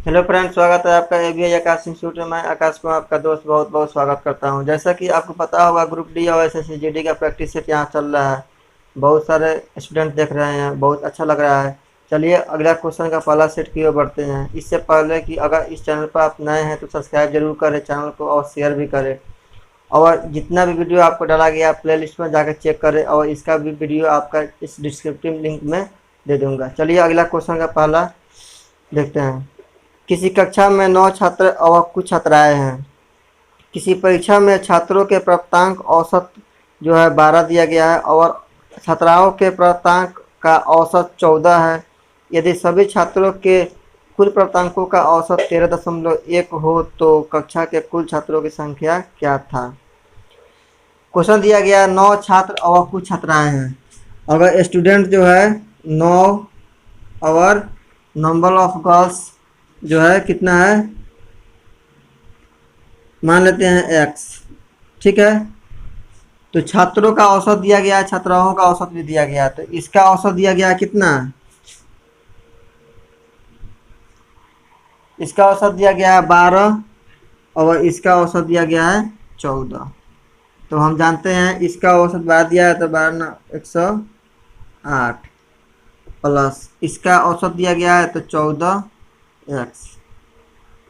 Hello friend, स्वागत है आपका एबीआई आकाश इंस्टीट्यूट में। मैं आकाश को आपका दोस्त बहुत बहुत स्वागत करता हूं। जैसा कि आपको पता होगा, ग्रुप डी और एसएससी जीडी का प्रैक्टिस सेट यहाँ चल रहा है। बहुत सारे स्टूडेंट देख रहे हैं, बहुत अच्छा लग रहा है। चलिए अगला क्वेश्चन का पहला सेट की ओर बढ़ते हैं। इससे पहले कि अगर इस चैनल पर आप नए हैं तो सब्सक्राइब जरूर करें चैनल को और शेयर भी करें। और जितना भी वीडियो आपको डाला गया प्ले लिस्ट में जाकर चेक करें, और इसका भी वीडियो आपका इस डिस्क्रिप्टिव लिंक में दे दूँगा। चलिए अगला क्वेश्चन का पहला देखते हैं। किसी कक्षा में 9 छात्र और कुछ छात्राएं हैं। किसी परीक्षा में छात्रों के प्राप्तांक औसत जो है 12 दिया गया है और छात्राओं के प्राप्तांक का औसत 14 है। यदि सभी छात्रों के कुल प्राप्तांकों का औसत 13.1 हो तो कक्षा के कुल छात्रों की संख्या क्या था। क्वेश्चन दिया गया 9 छात्र और कुछ छात्राएं हैं। अगर स्टूडेंट जो है 9 और नंबर ऑफ गर्ल्स जो है कितना है, मान लेते हैं x। ठीक है, तो छात्रों का औसत दिया गया है, छात्राओं का औसत भी दिया गया है। तो इसका औसत दिया गया है कितना, इसका औसत दिया गया है 12 और इसका औसत दिया गया है 14। तो हम जानते हैं इसका औसत 12 दिया है तो 12 108 प्लस इसका औसत दिया गया है तो 14x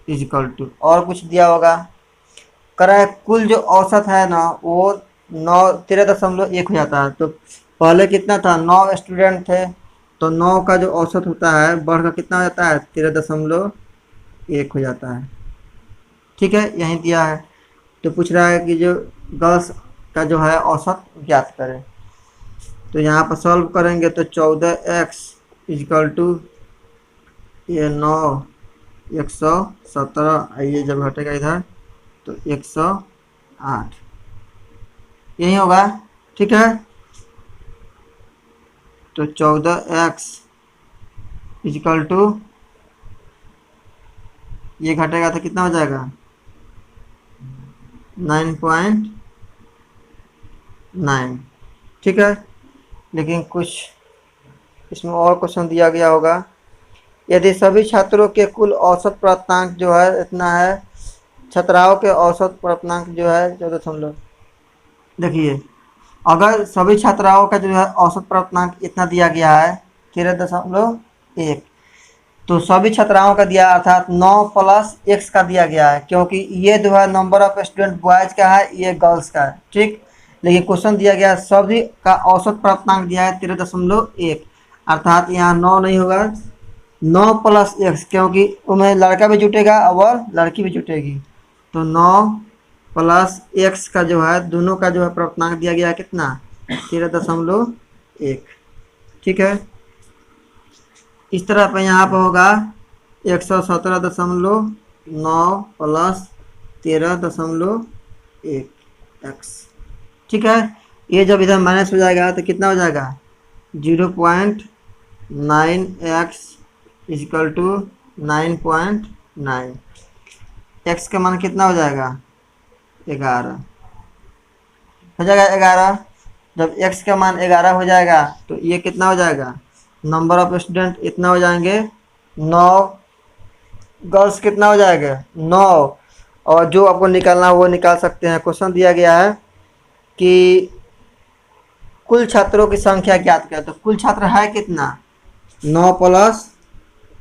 इजिकल टू और कुछ दिया होगा। करा कुल जो औसत है ना वो 13.1 हो जाता है। तो पहले कितना था, 9 स्टूडेंट थे तो 9 का जो औसत होता है बढ़कर कितना हो जाता है, 13.1 हो जाता है। ठीक है, यही दिया है। तो पूछ रहा है कि जो गर्ल्स का जो है औसत ज्ञात करें। तो यहाँ पर सॉल्व करेंगे तो 14x इजिकल टू ये 9 117, ये जब हटेगा इधर तो 108 यही होगा। ठीक है, तो 14x इजिकल टू ये घटेगा तो कितना हो जाएगा, 9.9। ठीक है, लेकिन कुछ इसमें और क्वेश्चन दिया गया होगा। यदि सभी छात्रों के कुल औसत प्राप्तांक जो है इतना है, छात्राओं के औसत प्राप्तांक जो है 14 देखिए, अगर सभी छात्राओं का जो है औसत प्राप्तांक इतना दिया गया है 13.1, तो सभी छात्राओं का दिया अर्थात 9 प्लस x का दिया गया है, क्योंकि ये जो है नंबर ऑफ स्टूडेंट बॉयज का है, ये गर्ल्स का है। ठीक, लेकिन क्वेश्चन दिया गया सभी का औसत प्राप्तांक दिया है 13.1, अर्थात यहाँ 9 नहीं होगा, 9 प्लस x, क्योंकि उनमें लड़का भी जुटेगा और लड़की भी जुटेगी। तो 9 प्लस x का जो है दोनों का जो है प्राप्तांक दिया गया है कितना, 13.1। ठीक है, इस तरह पे यहाँ पर होगा 117.9 प्लस 13.1 x। ठीक है, ये जब इधर माइनस हो जाएगा तो कितना हो जाएगा, 0.9x इजिकल टू 9.9। x का मान कितना हो जाएगा, 11 हो जाएगा। 11 जब x का मान 11 हो जाएगा तो ये कितना हो जाएगा, नंबर ऑफ स्टूडेंट इतना हो जाएंगे 9, गर्ल्स कितना हो जाएगा 9, और जो आपको निकालना है वो निकाल सकते हैं। क्वेश्चन दिया गया है कि कुल छात्रों की संख्या ज्ञात करें। तो कुल छात्र है कितना, 9 प्लस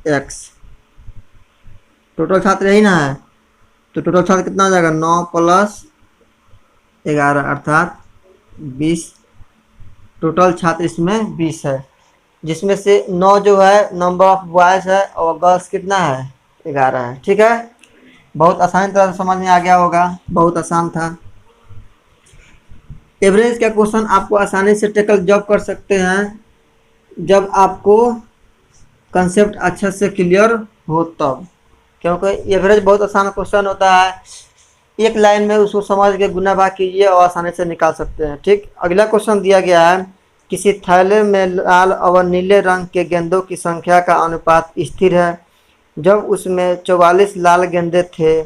x, टोटल छात्र यही ना है, तो टोटल छात्र कितना हो जाएगा, 9 प्लस 11 अर्थात 20। टोटल छात्र इसमें 20 है, जिसमें से 9 जो है नंबर ऑफ बॉयज़ है और गर्ल्स कितना है, 11 है। ठीक है, बहुत आसानी तरह से समझ में आ गया होगा, बहुत आसान था। एवरेज का क्वेश्चन आपको आसानी से टेकल जब कर सकते हैं जब आपको कंसेप्ट अच्छे से क्लियर हो तब, क्योंकि एवरेज बहुत आसान क्वेश्चन होता है। एक लाइन में उसको समझ के गुना भाग कीजिए और आसानी से निकाल सकते हैं। ठीक, अगला क्वेश्चन दिया गया है, किसी थैले में लाल और नीले रंग के गेंदों की संख्या का अनुपात स्थिर है। जब उसमें 44 लाल गेंदे थे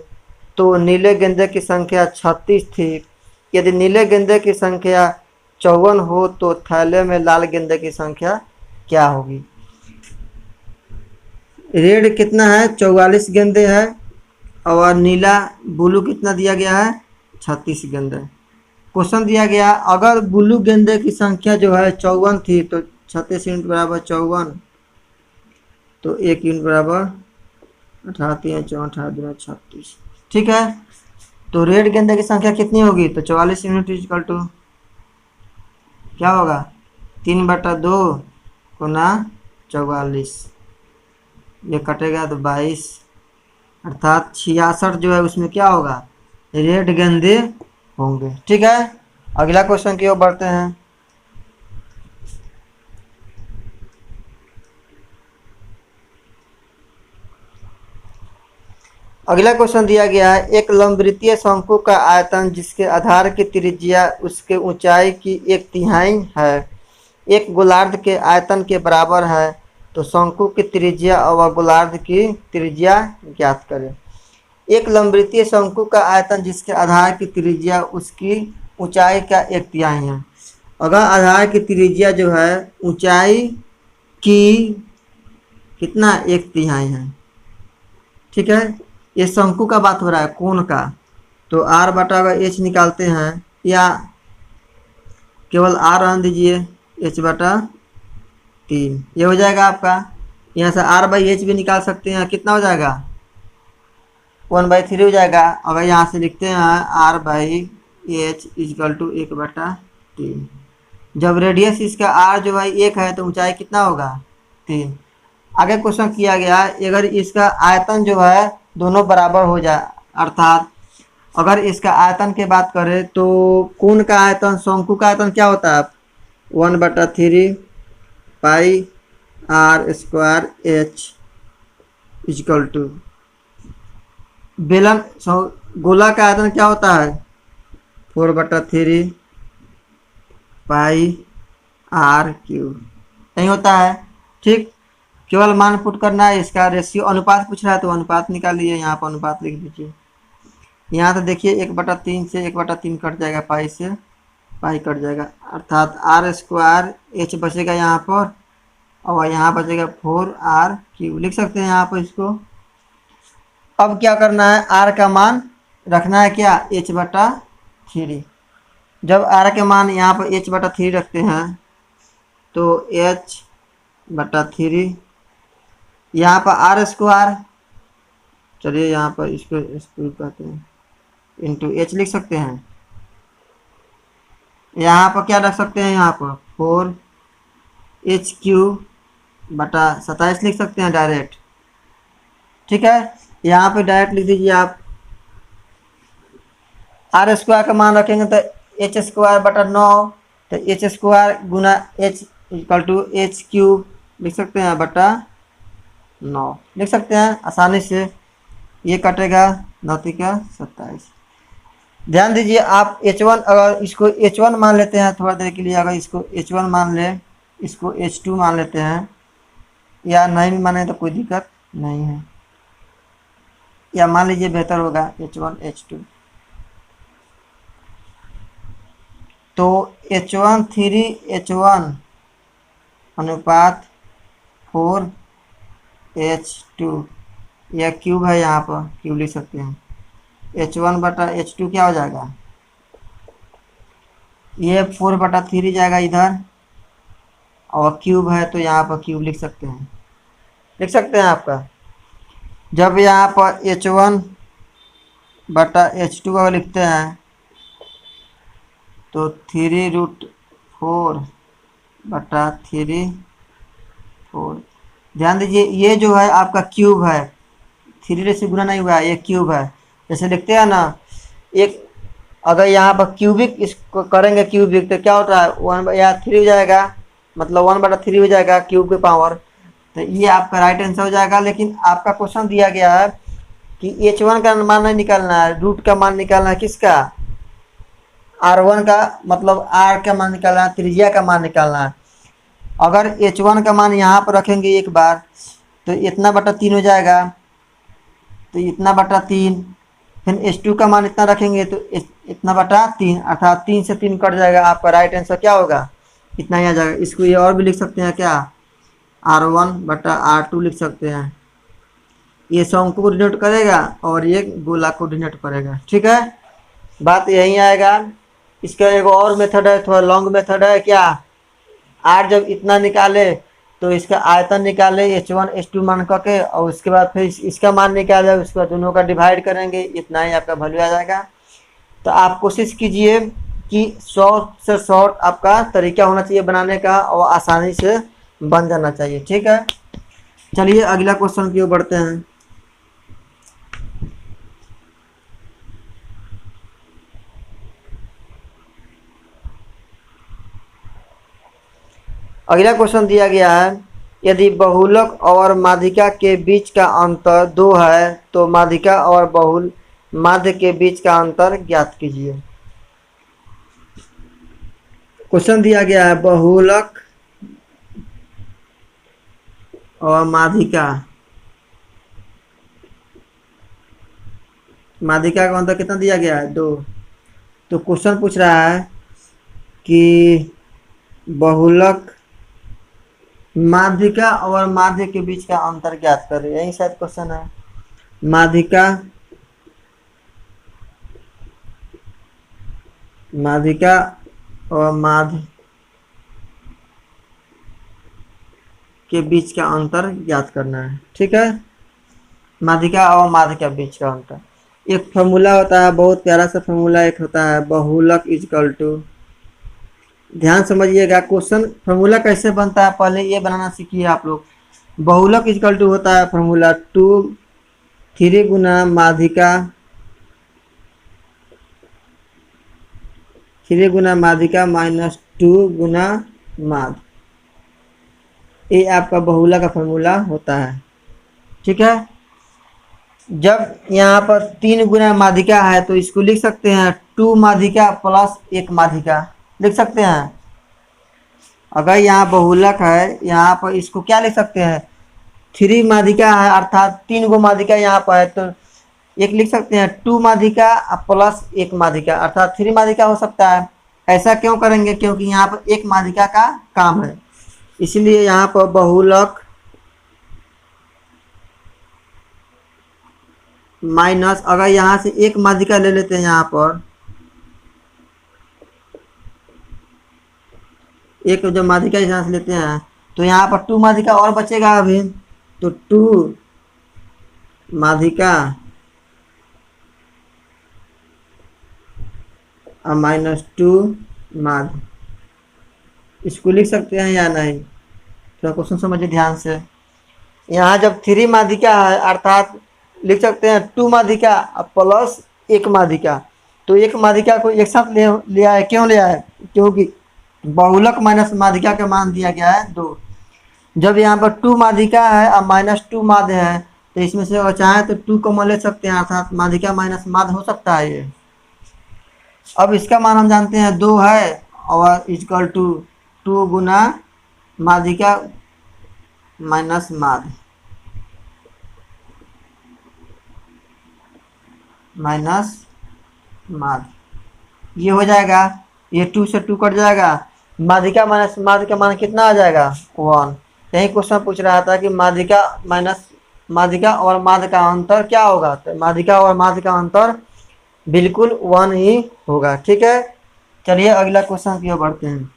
तो नीले गेंदे की संख्या 36 थी। यदि नीले गेंदे की संख्या 54 हो तो थैले में लाल गेंदे की संख्या क्या होगी। रेड कितना है, 44 गेंदे है, और नीला ब्लू कितना दिया गया है, 36 गेंदे। क्वेश्चन दिया गया अगर ब्लू गेंदे की संख्या जो है 54 थी तो 36 यूनिट बराबर 54, तो 1 यूनिट बराबर 18×3=34, ठीक है। तो रेड गेंदे की संख्या कितनी होगी, तो 44 यूनिट इक्वल टू क्या होगा, 3/2 गुना 44, ये कटेगा तो 22, अर्थात 66 जो है उसमें क्या होगा, रेड गेंदे होंगे, ठीक है। अगला क्वेश्चन की ओर बढ़ते हैं। अगला क्वेश्चन दिया गया है एक लंबवृत्तीय शंकु का आयतन जिसके आधार की त्रिज्या उसके ऊंचाई की 1/3 है एक गोलार्ध के आयतन के बराबर है, तो शंकु की त्रिज्या और गोलार्ध की त्रिज्या ज्ञात करें। एक लंबवृत्तीय शंकु का आयतन जिसके आधार की त्रिज्या उसकी ऊंचाई का 1/3 है। अगर आधार की त्रिज्या जो है ऊंचाई की कितना 1/3 है, ठीक है। ये शंकु का बात हो रहा है, कोण का, तो r बटा अगर h निकालते हैं या केवल r रहने दीजिए, h/3 ये हो जाएगा आपका। यहाँ से r/h भी निकाल सकते हैं, कितना हो जाएगा 1/3 हो जाएगा। अगर यहाँ से लिखते हैं r/h इक्वल टू 1/3, जब रेडियस इसका r जो है 1 है तो ऊंचाई कितना होगा 3। आगे क्वेश्चन किया गया अगर इसका आयतन जो है दोनों बराबर हो जाए, अर्थात अगर इसका आयतन की बात करें तो कोण का आयतन शंकु का आयतन क्या होता है 1/3 पाई r² h इक्वल टू बेलन गोला का आयतन क्या होता है 4/3 पाई r³ नहीं होता है, ठीक। केवल मान पुट करना है, इसका रेशियो अनुपात पूछ रहा है तो अनुपात निकालिए, यहाँ पर अनुपात लिख दीजिए। यहाँ तो देखिए 1/3 से 1/3 कट जाएगा, पाई से पाई कट जाएगा, अर्थात r² h बचेगा यहाँ पर, और यहाँ बचेगा 4r³ लिख सकते हैं यहाँ पर इसको। अब क्या करना है, r का मान रखना है क्या h/3। जब r के मान यहाँ पर h/3 रखते हैं तो h/3 यहाँ पर r², चलिए यहाँ पर इसको कहते हैं इंटू h लिख सकते हैं। यहाँ पर क्या रख सकते हैं, यहाँ पर 4h³ 27 लिख सकते हैं डायरेक्ट, ठीक है। यहाँ पे डायरेक्ट लिख दीजिए आप, r² का मान रखेंगे तो h²/9, तो h² Guna h equal to h³ लिख सकते हैं /9 लिख सकते हैं आसानी से, ये कटेगा 9×27। ध्यान दीजिए आप h1 अगर इसको h1 मान लेते हैं थोड़ा देर के लिए, अगर इसको h1 मान ले, इसको h2 मान लेते हैं, या नहीं भी माने तो कोई दिक्कत नहीं है, या मान लीजिए बेहतर होगा h1 h2, तो h1 3h1 अनुपात 4h2, यह क्यूब है, यहाँ पर क्यूब लिख सकते हैं। h1/h2 क्या हो जाएगा, ये 4/3 जाएगा इधर, और क्यूब है तो यहाँ पर क्यूब लिख सकते हैं, लिख सकते हैं आपका। जब यहाँ पर h1/h2 अगर लिखते हैं तो 3√4/3 ध्यान दीजिए ये जो है आपका क्यूब है, 3 से गुना नहीं हुआ है, ये क्यूब है। जैसे लिखते हैं ना, एक अगर यहाँ पर क्यूबिक इसको करेंगे क्यूबिक तो क्या होता है 1 या 3 हो जाएगा, मतलब 1/3 हो जाएगा क्यूब के पावर, तो ये आपका राइट आंसर हो जाएगा। लेकिन आपका क्वेश्चन दिया गया है कि h1 का मान नहीं निकालना है, रूट का मान निकालना है, किसका r1 का, मतलब r का मान निकालना है, त्रिज्या का मान निकालना है। अगर h1 का मान यहाँ पर रखेंगे एक बार तो इतना बटा 3 हो जाएगा, तो इतना बटा 3, फिर h2 का मान इतना रखेंगे तो इतना बटा 3, अर्थात 3 से 3 कट जाएगा, आपका राइट आंसर क्या होगा इतना ही आ जाएगा। इसको ये और भी लिख सकते हैं क्या, r1/r2 लिख सकते हैं, ये शंकु को डिनोट करेगा और ये गोला को डिनोट करेगा। ठीक है, बात यही आएगा। इसका एक और मेथड है, थोड़ा लॉन्ग मेथड है। क्या, आर जब इतना निकाले तो इसका आयतन निकाले H1 H2 मान करके, और उसके बाद फिर इसका मान निकाले, उसके बाद दोनों का डिवाइड करेंगे, इतना ही आपका वैल्यू आ जाएगा। तो आप कोशिश कीजिए कि शॉर्ट से शॉर्ट आपका तरीका होना चाहिए बनाने का, और आसानी से बन जाना चाहिए। ठीक है, चलिए अगला क्वेश्चन की ओर बढ़ते हैं। अगला क्वेश्चन दिया गया है, यदि बहुलक और माध्यिका के बीच का अंतर 2 है तो माध्यिका और बहुल माध्य के बीच का अंतर ज्ञात कीजिए। क्वेश्चन दिया गया है, बहुलक और माध्यिका, माध्यिका का अंतर कितना दिया गया है, 2। तो क्वेश्चन पूछ रहा है कि बहुलक माध्यिका और माध्य के बीच का अंतर ज्ञात करें, यही शायद क्वेश्चन है। माध्यिका और माध्य के बीच का अंतर ज्ञात करना है। ठीक है, माध्यिका और माध्य के बीच का अंतर, एक फॉर्मूला होता है, बहुत प्यारा सा फॉर्मूला एक होता है, बहुलक इजकल टू, ध्यान समझिएगा। क्वेश्चन फॉर्मूला कैसे बनता है पहले ये बनाना सीखिए आप लोग। बहुलक इजकल टू होता है फॉर्मूला 2 गुना माध्यिका, 3 गुना माध्यिका माइनस 2 गुना माध्य, ये आपका बहुलक का फॉर्मूला होता है। ठीक है, जब यहाँ पर 3 गुना माध्यिका है तो इसको लिख सकते हैं 2 माध्यिका प्लस 1 माध्यिका, लिख सकते हैं। अगर यहाँ बहुलक है, यहाँ पर इसको क्या लिख सकते हैं, 3 माध्यिका है अर्थात 3 गो माध्यिका यहाँ पर है, तो एक लिख सकते हैं 2 माध्यिका प्लस 1 माध्यिका अर्थात 3 माध्यिका हो सकता है। ऐसा क्यों करेंगे, क्योंकि यहाँ पर 1 माध्यिका का काम है, इसलिए यहाँ पर बहुलक माइनस, अगर यहाँ से 1 माध्यिका ले लेते हैं, यहाँ पर एक जब माध्यिका यहाँ से लेते हैं तो यहाँ पर 2 माध्यिका और बचेगा अभी, तो 2 माध्यिका और माइनस 2 माध्य, इसको लिख सकते हैं या नहीं, तो क्वेश्चन समझिए ध्यान से। यहाँ जब 3 माध्यिका है अर्थात लिख सकते हैं 2 माध्यिका प्लस 1 माध्यिका, तो 1 माध्यिका को एक साथ लिया है, क्यों लिया है, क्योंकि बहुलक माइनस माध्यिका का मान दिया गया है 2। जब यहाँ पर 2 माध्यिका है और माइनस 2 माध्य है, तो इसमें से अगर चाहे तो 2 कॉमन ले सकते हैं अर्थात माध्यिका माइनस माध्य हो सकता है ये। अब इसका मान हम जानते हैं 2 है और इजकल टू 2 गुना माध्यिका माइनस माध्य ये हो जाएगा, ये 2 से 2 कट जाएगा, माध्यिका माइनस माध्य का मान कितना आ जाएगा, 1। यही क्वेश्चन पूछ रहा था कि माध्यिका और माध्य का अंतर क्या होगा, तो माध्यिका और माध्य का अंतर बिल्कुल 1 ही होगा। ठीक है, चलिए अगला क्वेश्चन की ओर बढ़ते हैं।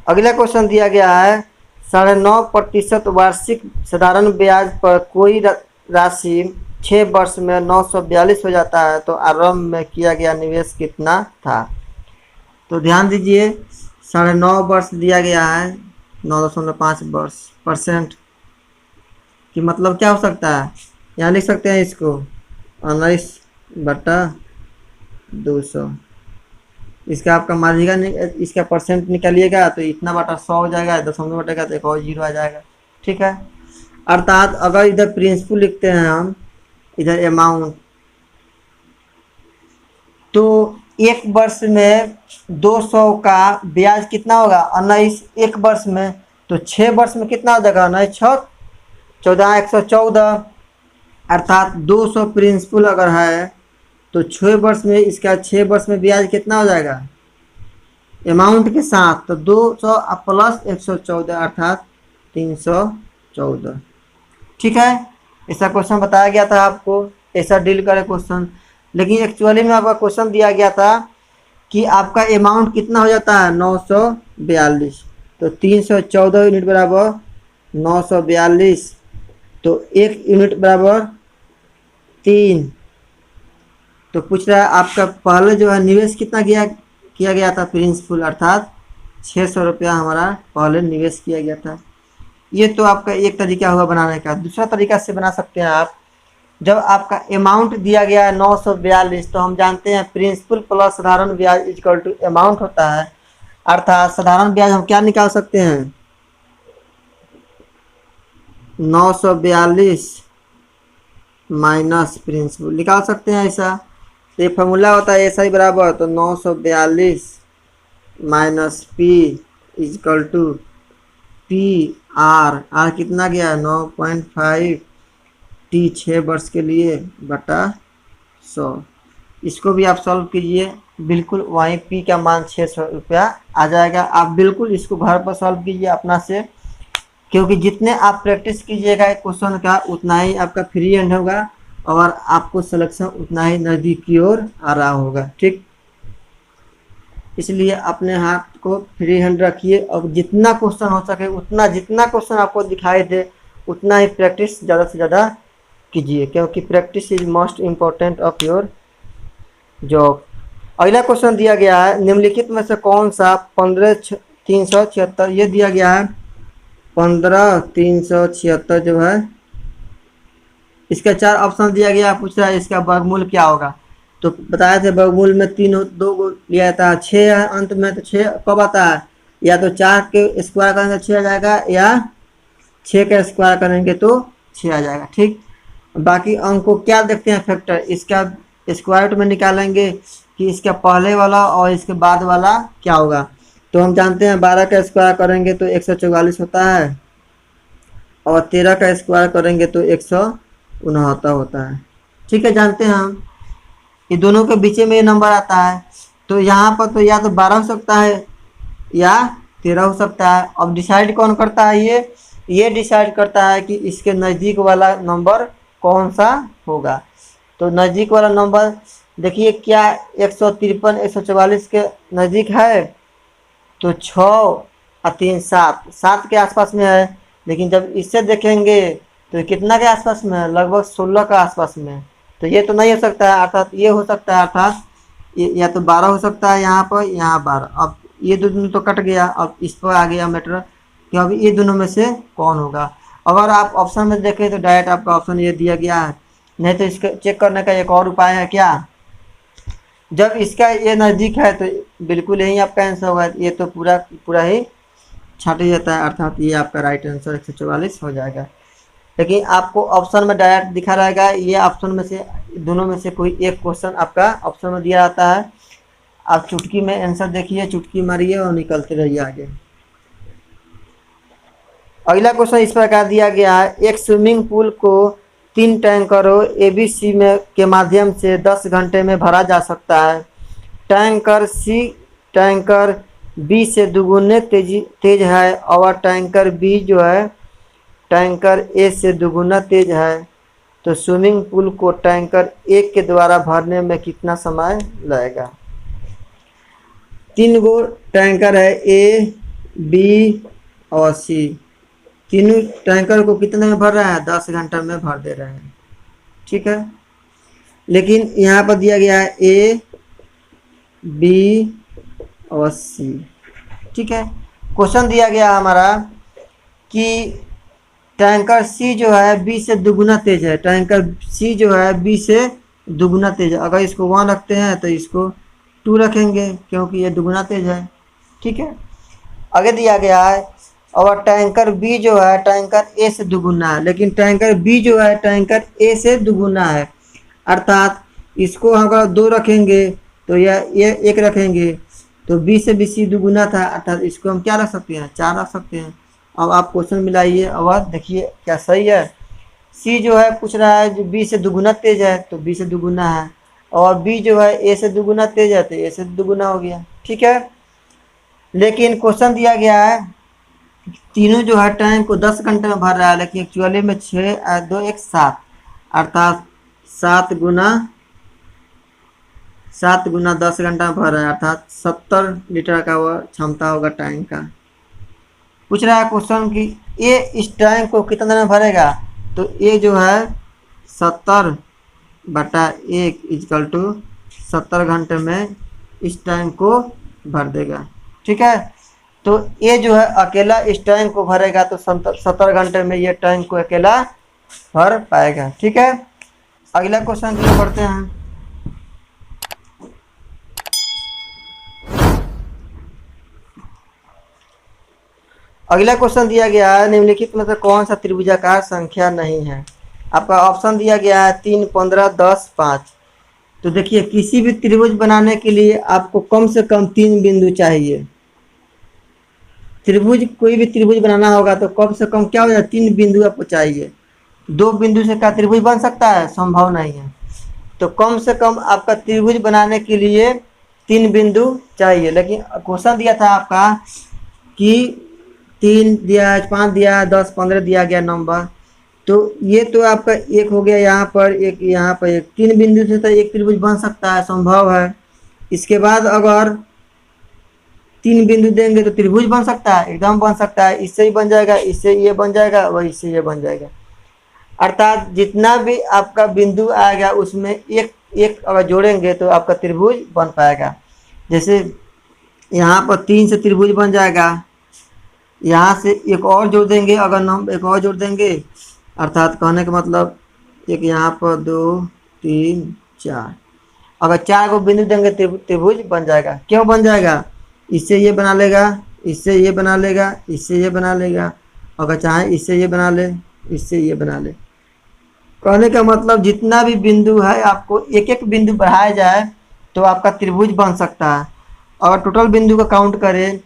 अगला क्वेश्चन दिया गया है, 9.5% वार्षिक साधारण ब्याज पर कोई राशि 6 वर्ष में 942 हो जाता है, तो आरंभ में किया गया निवेश कितना था। तो ध्यान दीजिए, 9.5 वर्ष दिया गया है, 9.5 वर्ष परसेंट की मतलब क्या हो सकता है, यहाँ लिख सकते हैं इसको 19/200, इसका आपका माध्यिका इसका परसेंट निकालिएगा तो इतना बटा 100 हो जाएगा, दशमलव बटेगा तो एक और 0 आ जाएगा। ठीक है, अर्थात अगर इधर प्रिंसिपल लिखते हैं हम, इधर अमाउंट, तो 1 वर्ष में 200 का ब्याज कितना होगा 19, 1 वर्ष में, तो 6 वर्ष में कितना हो जाएगा 19 6 14 114, अर्थात 200 प्रिंसिपल अगर है तो 6 वर्ष में इसका 6 वर्ष में ब्याज कितना हो जाएगा अमाउंट के साथ, तो 200 प्लस 114 अर्थात 314। ठीक है, ऐसा क्वेश्चन बताया गया था आपको, ऐसा डील करे क्वेश्चन। लेकिन एक्चुअली में आपका क्वेश्चन दिया गया था कि आपका अमाउंट कितना हो जाता है 942, तो 314 यूनिट बराबर 942, तो 1 यूनिट बराबर 3। तो पूछ रहा है आपका पहले जो है निवेश कितना किया गया था प्रिंसिपल, अर्थात 600 रुपया हमारा पहले निवेश किया गया था। ये तो आपका एक तरीका हुआ बनाने का। दूसरा तरीका से बना सकते हैं आप, जब आपका अमाउंट दिया गया है 942, तो हम जानते हैं प्रिंसिपल प्लस साधारण ब्याज इक्वल टू अमाउंट होता है, अर्थात साधारण ब्याज हम क्या निकाल सकते हैं 942 माइनस प्रिंसिपल निकाल सकते हैं ऐसा। तो ये फॉर्मूला होता है ऐसा ही बराबर, तो 942 minus P equal to P R कितना गया 9.5 टी 6 वर्ष के लिए बटा 100। इसको भी आप सॉल्व कीजिए, बिल्कुल वहीं पी का मान 600 रुपया आ जाएगा। आप बिल्कुल इसको घर पर सॉल्व कीजिए अपना से, क्योंकि जितने आप प्रैक्टिस कीजिएगा क्वेश्चन का उतना ही आपका फ्री हैंड होगा और आपको सिलेक्शन उतना ही नज़दीक की ओर आ रहा होगा। ठीक, इसलिए अपने हाथ को फ्री हैंड रखिए और जितना क्वेश्चन हो सके उतना, जितना क्वेश्चन आपको दिखाई दे उतना ही प्रैक्टिस ज़्यादा से ज़्यादा कीजिए, क्योंकि practice is most important of your job. अगला क्वेश्चन दिया गया है निम्नलिखित में से कौन सा 15,376, ये दिया गया है 15,376 जो है इसका 4 ऑप्शन दिया गया। पूछ रहा है इसका वर्गमूल क्या होगा, तो बताया था वर्गमूल में 2 लिया जाता है, 6 है अंत में, तो 6 कब आता है, या तो 4 के स्क्वायर करेंगे तो 6 आ जाएगा, या 6 का स्क्वायर करेंगे तो 6 आ जाएगा। ठीक, बाकी अंक को क्या देखते हैं फैक्टर, इसका स्क्वायर रूट में निकालेंगे कि इसका पहले वाला और इसके बाद वाला क्या होगा। तो हम जानते हैं 12 का स्क्वायर करेंगे तो 144 होता है, और 13 का स्क्वायर करेंगे तो 169 होता है। ठीक है, जानते हैं हम, ये दोनों के बीच में ये नंबर आता है, तो यहाँ पर तो या तो 12 हो सकता है या 13 हो सकता है। अब डिसाइड कौन करता है, ये डिसाइड करता है कि इसके नज़दीक वाला नंबर कौन सा होगा। तो नज़दीक वाला नंबर देखिए क्या 153 144 के नज़दीक है, तो 6 और 3 7 के आसपास में है। लेकिन जब इससे देखेंगे तो कितना के आसपास में है, लगभग 16 का आसपास में है। तो ये तो नहीं हो सकता है, अर्थात ये हो सकता है, अर्थात या तो 12 हो सकता है यहाँ पर, यहाँ 12। अब ये दोनों तो कट गया, अब इस पर आ गया मैटर कि अब ये दोनों में से कौन होगा। अगर आप ऑप्शन में देखें तो डायरेक्ट आपका ऑप्शन ये दिया गया है, नहीं तो इसका चेक करने का एक और उपाय है क्या, जब इसका ये नज़दीक है तो बिल्कुल यही आपका आंसर होगा, ये तो पूरा ही छाट जाता है, अर्थात ये आपका राइट आंसर 144 हो जाएगा। लेकिन आपको ऑप्शन में डायरेक्ट दिखा रहेगा, ये ऑप्शन में से दोनों में से कोई एक क्वेश्चन आपका ऑप्शन में दिया जाता है। आप चुटकी में आंसर देखिए, चुटकी मारिए और निकलते रहिए आगे। अगला क्वेश्चन इस प्रकार दिया गया है, एक स्विमिंग पूल को 3 टैंकरों ABC में के माध्यम से 10 घंटे में भरा जा सकता है। टैंकर B से दुगुने तेज है और टैंकर B जो है टैंकर A से दुगुना तेज है, तो स्विमिंग पूल को टैंकर A के द्वारा भरने में कितना समय लगेगा। 3 गो टैंकर है A, B और C, तीनों टैंकर को कितने में भर रहा है, 10 घंटा में भर दे रहे हैं। ठीक है, लेकिन यहाँ पर दिया गया है A, B और C। ठीक है, क्वेश्चन दिया गया हमारा कि टैंकर C जो है B से दुगुना तेज है, टैंकर C जो है B से दुगुना तेज है। अगर इसको 1 रखते हैं तो इसको 2 रखेंगे क्योंकि ये दुगुना तेज है। ठीक है, आगे दिया गया है और टैंकर B जो है टैंकर A से दुगुना है, लेकिन टैंकर B जो है टैंकर A से दुगुना है, अर्थात इसको अगर 2 रखेंगे तो ये 1 रखेंगे, तो B से भी C दुगुना था, अर्थात इसको हम क्या रख सकते हैं, 4 रख सकते हैं। अब आप क्वेश्चन मिलाइए और देखिए क्या सही है। C जो है पूछ रहा है जो B से दुगुना तेज है, तो B से दुगुना है, और बी जो है ए से दुगुना तेज है तो ए से दुगुना हो गया। ठीक है, लेकिन क्वेश्चन दिया गया है तीनों जो है टैंक को 10 घंटे में भर रहा है, लेकिन एक्चुअली में 6 2 1 7, अर्थात 7 गुना 10 घंटा में भर रहा है, अर्थात 70 लीटर का वह क्षमता होगा टैंक का। पूछ रहा है क्वेश्चन कि ये इस टैंक को कितना देर में भरेगा, तो ये जो है 70/1 इजकल टू 70 घंटे में इस टैंक को भर देगा। ठीक है, तो ये जो है अकेला इस टैंक को भरेगा तो 70 घंटे में ये टैंक को अकेला भर पाएगा। ठीक है, अगला क्वेश्चन की ओर बढ़ते हैं। अगला क्वेश्चन दिया गया है निम्नलिखित में से कौन सा त्रिभुजाकार संख्या नहीं है। आपका ऑप्शन दिया गया है 3 15 10 5। तो देखिए किसी भी त्रिभुज बनाने के लिए आपको कम से कम 3 बिंदु चाहिए। त्रिभुज कोई भी त्रिभुज बनाना होगा तो कम से कम क्या हो जाए 3 बिंदु आपको चाहिए। 2 बिंदु से क्या त्रिभुज बन सकता है, संभव नहीं है। तो कम से कम आपका त्रिभुज बनाने के लिए 3 बिंदु चाहिए। लेकिन क्वेश्चन दिया था आपका कि 3 दिया है, 5 दिया है, 10 15 दिया गया नंबर। तो ये तो आपका एक हो गया यहाँ पर, एक यहाँ पर, एक 3 बिंदु से तो एक त्रिभुज बन सकता है, संभव है। इसके बाद अगर 3 बिंदु देंगे तो त्रिभुज बन सकता है, एकदम बन सकता है। इससे ही बन जाएगा, इससे ये बन जाएगा, वह इससे ये बन जाएगा। अर्थात जितना भी आपका बिंदु आएगा उसमें एक एक अगर जोड़ेंगे तो आपका त्रिभुज बन पाएगा। जैसे यहाँ पर 3 से त्रिभुज बन जाएगा, यहाँ से एक और जोड़ देंगे, अगर हम एक और जोड़ देंगे, अर्थात कहने का मतलब एक यहाँ पर 2 3 4, अगर 4 को बिंदु देंगे त्रिभुज बन जाएगा। क्यों बन जाएगा, इससे ये बना लेगा, इससे ये बना लेगा, इससे ये बना लेगा, अगर चाहे इससे ये बना ले, इससे ये बना ले। कहने का मतलब जितना भी बिंदु है आपको एक एक बिंदु बढ़ाया जाए तो आपका त्रिभुज बन सकता है। अगर टोटल बिंदु का काउंट करें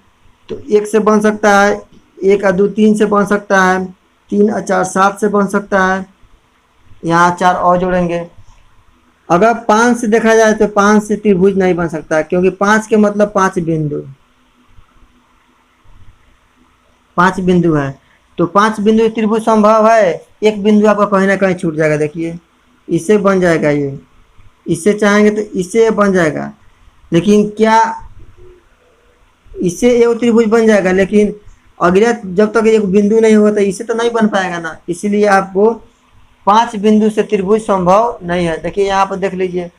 तो 1 से बन सकता है, 1 और 2 3 से बन सकता है, 3 और 4 7 से बन सकता है, यहाँ 4 और जोड़ेंगे। अगर 5 से देखा जाए तो 5 से त्रिभुज नहीं बन सकता, क्योंकि 5 के मतलब 5 बिंदु, 5 बिंदु है। तो 5 बिंदु त्रिभुज संभव है, एक बिंदु आपका कहीं ना कहीं छूट जाएगा। देखिए इससे बन जाएगा ये, इससे चाहेंगे तो इससे ये बन जाएगा, लेकिन क्या इससे ये त्रिभुज बन जाएगा, लेकिन अगला जब तक एक बिंदु नहीं होगा तो इससे तो नहीं बन पाएगा ना। इसीलिए आपको 5 बिंदु से त्रिभुज संभव नहीं है। देखिए यहाँ पर देख लीजिए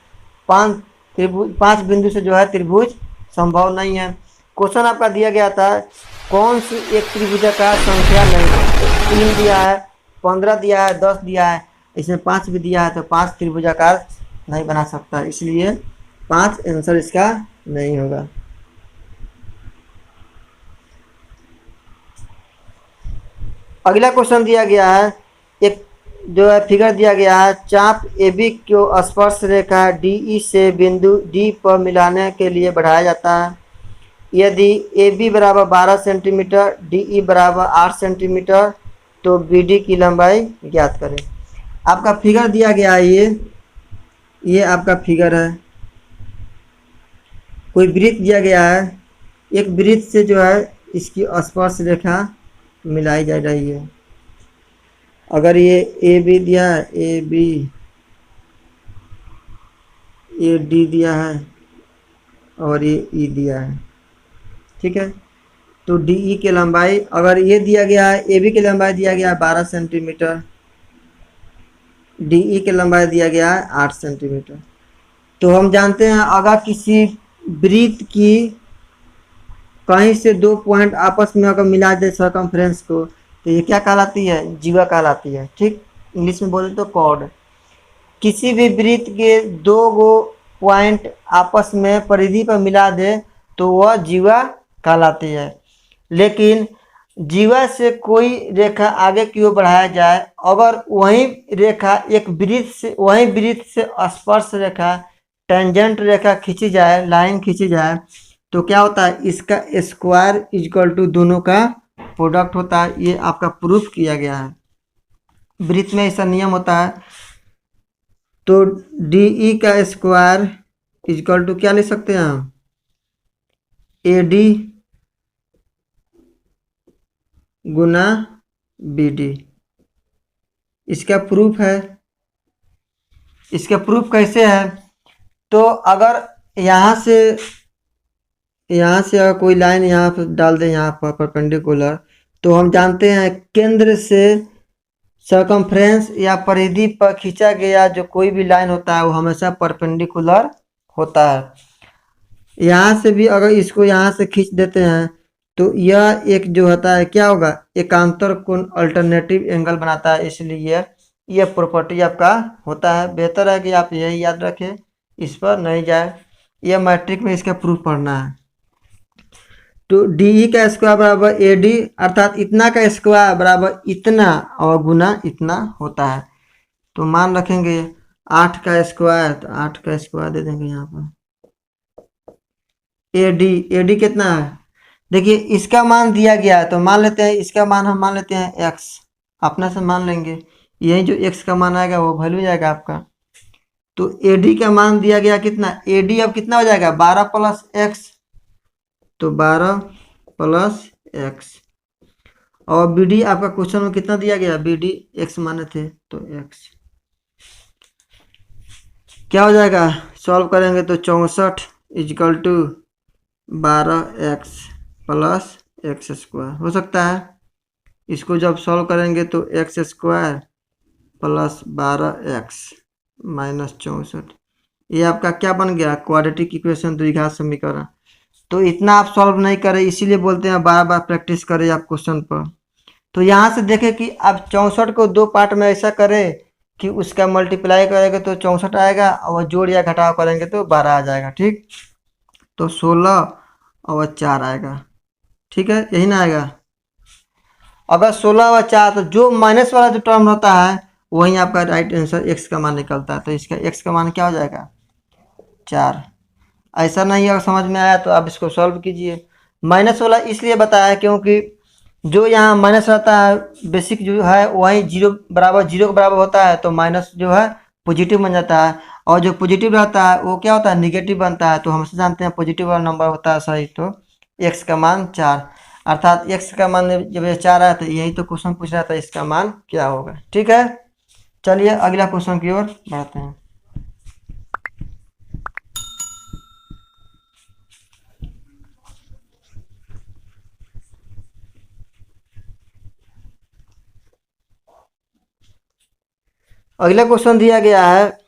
5 बिंदु से जो है त्रिभुज संभव नहीं है। क्वेश्चन आपका दिया गया था कौन सी एक त्रिभुजाकार संख्या नहीं है। 3 दिया है, 15 दिया है, 10 दिया है, इसमें 5 भी दिया है, तो 5 त्रिभुजाकार नहीं बना सकता, इसलिए 5 आंसर इसका नहीं होगा। अगला क्वेश्चन दिया गया है, एक जो है फिगर दिया गया है, चाप AB को स्पर्श रेखा DE से बिंदु D पर मिलाने के लिए बढ़ाया जाता है। यदि AB बराबर 12 सेंटीमीटर, DE बराबर 8 सेंटीमीटर, तो BD की लंबाई ज्ञात करें। आपका फिगर दिया गया है, ये आपका फिगर है। कोई वृत्त दिया गया है, एक वृत्त से जो है इसकी स्पर्श रेखा मिलाई जा रही है। अगर ये AB दिया है, AB, AD दिया है और ये E दिया है, ठीक है। तो DE की लंबाई, अगर ये दिया गया है, AB की लंबाई दिया गया है 12 सेंटीमीटर, DE की लंबाई दिया गया है 8 सेंटीमीटर। तो हम जानते हैं अगर किसी वृत्त की कहीं से 2 पॉइंट आपस में अगर मिला दे सर्कमफ्रेंस को, तो ये क्या कहलाती है, जीवा कहलाती है। ठीक, इंग्लिश में बोले तो कॉर्ड। किसी भी वृत्त के 2 गो पॉइंट आपस में परिधि पर मिला दे तो वह जीवा कहलाती है। लेकिन जीवा से कोई रेखा आगे की ओर बढ़ाया जाए, अगर वही रेखा एक वृत्त से, वही वृत्त से स्पर्श रेखा टेंजेंट रेखा खींची जाए, लाइन खींची जाए, तो क्या होता है, इसका स्क्वायर इक्वल टू दोनों का प्रोडक्ट होता है। ये आपका प्रूफ किया गया है। वृत्त में ऐसा नियम होता है, तो डी ई का स्क्वायर इजकल टू क्या लिख सकते हैं हम, ए डी गुना बी डी। इसका प्रूफ है, इसका प्रूफ कैसे है, तो अगर यहाँ से अगर कोई लाइन यहाँ पर डाल दें, यहाँ पर परपेंडिकुलर, तो हम जानते हैं केंद्र से सरकमफ्रेंस या परिधि पर खींचा गया जो कोई भी लाइन होता है वो हमेशा परपेंडिकुलर होता है। यहाँ से भी अगर इसको यहाँ से खींच देते हैं तो यह एक जो होता है क्या होगा, एकांतर कोण अल्टरनेटिव एंगल बनाता है, इसलिए यह प्रॉपर्टी आपका होता है। बेहतर है कि आप यही याद रखें, इस पर नहीं जाए, यह मैट्रिक में इसका प्रूफ पढ़ना है। तो डी ई का स्क्वायर बराबर ए डी, अर्थात इतना का स्क्वायर बराबर इतना और गुना इतना होता है। तो मान रखेंगे 8 का स्क्वायर, तो 8 का स्क्वायर दे देंगे यहाँ पर। ए डी कितना है, देखिए इसका मान दिया गया है तो मान लेते हैं, इसका मान हम मान लेते हैं x, अपना से मान लेंगे, यही जो x का मान आएगा वो वैल्यू जाएगा आपका। तो ए डी का मान दिया गया कितना, ए डी अब कितना हो जाएगा 12 प्लस x, तो 12 प्लस x। और बी डी आपका क्वेश्चन में कितना दिया गया, बी डी x माने थे तो x क्या हो जाएगा, सॉल्व करेंगे तो 64 equal to 12x plus x square हो सकता है। इसको जब सॉल्व करेंगे तो x square plus 12x minus 64, ये आपका क्या बन गया, क्वाड्रेटिक इक्वेशन, द्विघात समीकरण। तो इतना आप सॉल्व नहीं करें, इसीलिए बोलते हैं बार बार प्रैक्टिस करें आप क्वेश्चन पर। तो यहाँ से देखें कि अब 64 को 2 पार्ट में ऐसा करें कि उसका मल्टीप्लाई करेंगे तो 64 आएगा और जोड़ या घटाव करेंगे तो 12 आ जाएगा, ठीक। तो 16 और 4 आएगा, ठीक है, यही ना आएगा। अगर 16 और 4 तो जो माइनस वाला जो टर्म होता है वही आपका राइट आंसर x का मान निकलता है। तो इसका x का मान क्या हो जाएगा 4। ऐसा नहीं अगर समझ में आया तो आप इसको सॉल्व कीजिए। माइनस वाला इसलिए बताया क्योंकि जो यहाँ माइनस रहता है बेसिक जो है वही जीरो के बराबर होता है, तो माइनस जो है पॉजिटिव बन जाता है, और जो पॉजिटिव रहता है वो क्या होता है निगेटिव बनता है। तो हम से जानते हैं पॉजिटिव वाला नंबर होता है सही, तो x का मान 4, अर्थात x का मान जब ये 4 आया तो यही तो क्वेश्चन पूछ रहा था इसका मान क्या होगा, ठीक है। चलिए अगला क्वेश्चन की ओर बढ़ते हैं। अगला क्वेश्चन दिया गया है,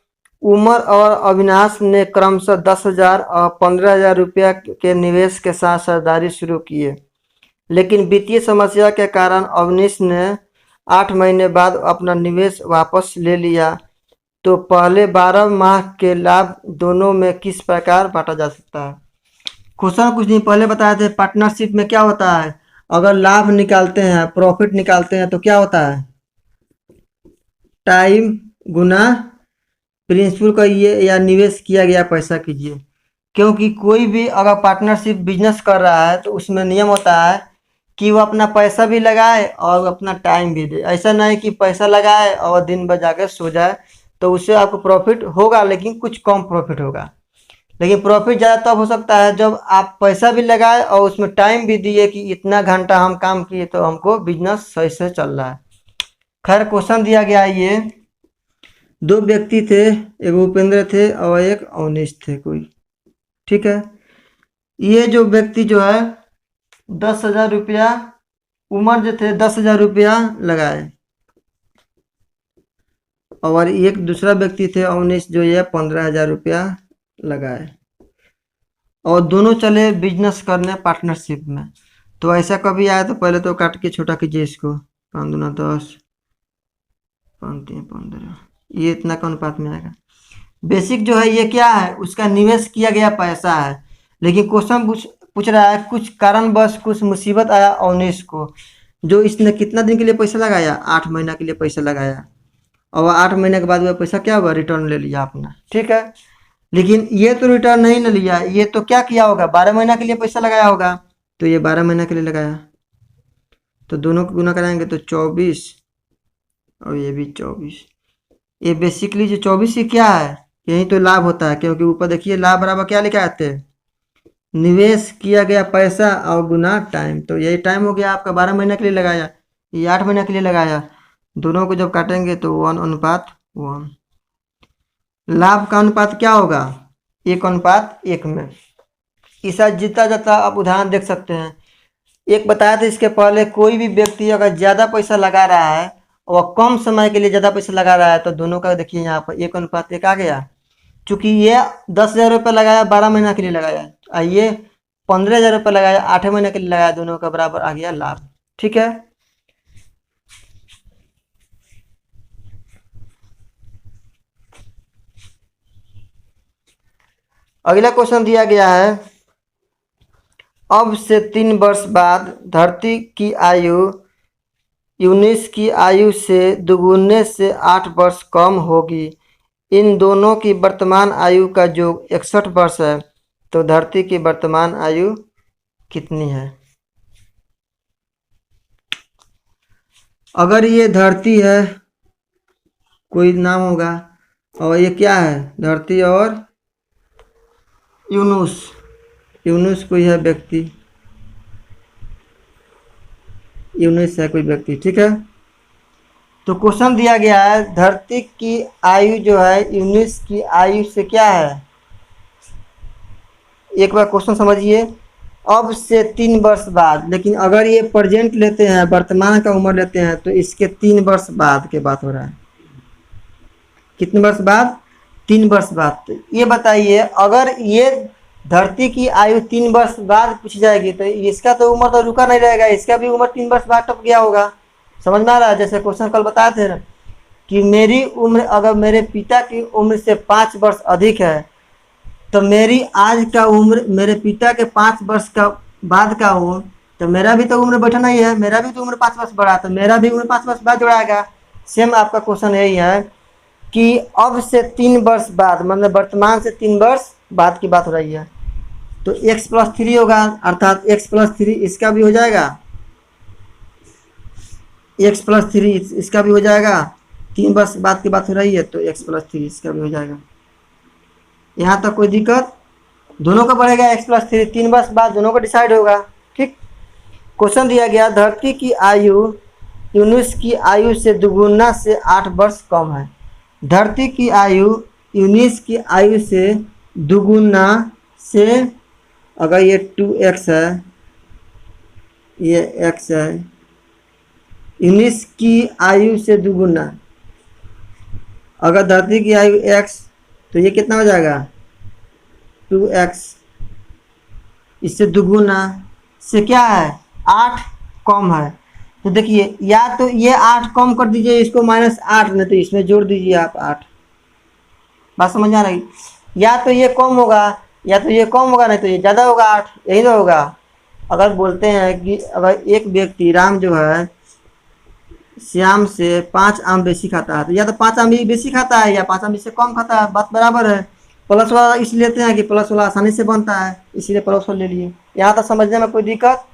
उमर और अविनाश ने क्रमशः 10,000 और 15,000 रुपया के निवेश के साथ सरदारी शुरू किए, लेकिन वित्तीय समस्या के कारण अवनीश ने 8 महीने बाद अपना निवेश वापस ले लिया। तो पहले 12 माह के लाभ दोनों में किस प्रकार बांटा जा सकता है। क्वेश्चन कुछ नहीं, पहले बताए थे पार्टनरशिप में क्या होता है, अगर लाभ निकालते हैं प्रॉफिट निकालते हैं तो क्या होता है टाइम गुना प्रिंसिपल का ये या निवेश किया गया पैसा कीजिए। क्योंकि कोई भी अगर पार्टनरशिप बिजनेस कर रहा है तो उसमें नियम होता है कि वो अपना पैसा भी लगाए और अपना टाइम भी दे। ऐसा नहीं कि पैसा लगाए और दिन भर जाकर सो जाए, तो उससे आपको प्रॉफिट होगा लेकिन कुछ कम प्रॉफिट होगा। लेकिन प्रॉफिट ज़्यादा तब हो सकता है जब आप पैसा भी लगाए और उसमें टाइम भी दिए कि इतना घंटा हम काम किए तो हमको बिजनेस सही से चल रहा है। खैर क्वेश्चन दिया गया है, ये 2 व्यक्ति थे, एक उपेंद्र थे और एक अवनीश थे कोई, ठीक है। ये जो व्यक्ति जो है 10,000 रुपया, उमर जो थे 10,000 रुपया लगाए, और एक दूसरा व्यक्ति थे अवनीश जो ये 15,000 रुपया लगाए, और दोनों चले बिजनेस करने पार्टनरशिप में। तो ऐसा कभी आया तो पहले तो काट के छोटा कीजिए इसको, 5 दूना 10, 5 3 15, ये इतना कौन अनुपात में आएगा। बेसिक जो है ये क्या है, उसका निवेश किया गया पैसा है, लेकिन क्वेश्चन पूछ रहा है कुछ कारणवश कुछ मुसीबत आया अवनीश को, जो इसने कितना दिन के लिए पैसा लगाया 8 महीना के लिए पैसा लगाया, और 8 महीने के बाद वह पैसा क्या हुआ रिटर्न ले लिया अपना, ठीक है। लेकिन ये तो रिटर्न नहीं ले लिया, ये तो क्या किया होगा 12 महीना के लिए पैसा लगाया होगा, तो ये 12 महीना के लिए लगाया, तो दोनों को गुना कराएंगे तो 24 और ये भी 24, ये बेसिकली जो 24 ही क्या है, यही तो लाभ होता है, क्योंकि ऊपर देखिए लाभ बराबर क्या लिखा आते हैं, निवेश किया गया पैसा और गुना टाइम। तो यही टाइम हो गया आपका, 12 महीने के लिए लगाया, ये 8 महीने के लिए लगाया, दोनों को जब काटेंगे तो 1:1। लाभ का अनुपात क्या होगा, 1:1 में। ऐसा जितना जाता आप उदाहरण देख सकते हैं। एक बताया था इसके पहले, कोई भी व्यक्ति अगर ज़्यादा पैसा लगा रहा है और कम समय के लिए ज़्यादा पैसा लगा रहा है, तो दोनों का देखिए यहाँ पर 1:1 आ गया। चूंकि ये 10,000 रुपये लगाया, 12 महीना के लिए लगाया, और ये 15,000 रुपये लगाया, 8 महीने के लिए लगाया, दोनों का बराबर आ गया लाभ। ठीक है। अगला क्वेश्चन दिया गया है, अब से 3 वर्ष बाद धरती की आयु 19 की आयु से दुगुने से 8 वर्ष कम होगी। इन दोनों की वर्तमान आयु का योग 61 वर्ष है, तो धरती की वर्तमान आयु कितनी है। अगर ये धरती है, कोई नाम होगा, और ये क्या है, धरती और यूनुस कोई है व्यक्ति, यूनुस है कोई व्यक्ति। ठीक है। तो क्वेश्चन दिया गया है, धरती की आयु जो है यूनुस की आयु से क्या है। एक बार क्वेश्चन समझिए, अब से 3 वर्ष बाद, लेकिन अगर ये प्रेजेंट लेते हैं, वर्तमान का उम्र लेते हैं, तो इसके 3 वर्ष बाद के बात हो रहा है। कितने वर्ष बाद, 3 वर्ष बाद। तो ये बताइए, अगर ये धरती की आयु 3 वर्ष बाद पूछ जाएगी, तो इसका तो उम्र तो रुका नहीं रहेगा, इसका भी उम्र 3 वर्ष बाद टप गया होगा। समझ में आ रहा है। जैसे क्वेश्चन कल बताए थे ना, कि मेरी उम्र अगर मेरे पिता की उम्र से 5 वर्ष अधिक है, तो मेरी आज का उम्र मेरे पिता के 5 वर्ष का बाद का हो, तो मेरा भी तो उम्र बैठना ही है, मेरा भी तो उम्र 5 वर्ष बढ़ा, तो मेरा भी उम्र 5 वर्ष बाद जुड़ाएगा। सेम आपका क्वेश्चन यही है कि अब से 3 वर्ष बाद, मतलब वर्तमान से 3 वर्ष बाद की बात हो रही है, तो x+3 होगा, अर्थात x+3 इसका भी हो जाएगा, x+3 इसका भी हो जाएगा। 3 वर्ष बाद की बात हो रही है, तो x+3 इसका भी हो जाएगा। यहाँ तक कोई दिक्कत, दोनों का बढ़ेगा x+3, 3 वर्ष बाद दोनों का डिसाइड होगा। ठीक। क्वेश्चन दिया गया, धरती की आयु यूनुस की आयु से दुगुना से 8 वर्ष कम है। धरती की आयु यूनुस की आयु से दुगुना से, अगर ये 2x है, ये x है, यूनुस की आयु से दुगुना, अगर धरती की आयु x, तो ये कितना हो जाएगा, 2x, इससे दुगुना से क्या है, 8 कम है। तो देखिए, या तो ये 8 कम कर दीजिए, इसको -8, नहीं तो इसमें जोड़ दीजिए आप 8। बात समझ आ रही। या तो ये कम होगा, या तो ये कम होगा, नहीं तो ये ज़्यादा होगा, 8, यही तो होगा। अगर बोलते हैं कि अगर एक व्यक्ति राम जो है श्याम से 5 आम बेसी खाता है, तो या तो 5 आम बेसी खाता है, या 5 आम इससे कम खाता है, बात बराबर है। प्लस वाला इसलिए लेते हैं कि प्लस वाला आसानी से बनता है, इसीलिए प्लस वाला ले लिए। यहाँ तक समझने में कोई दिक्कत।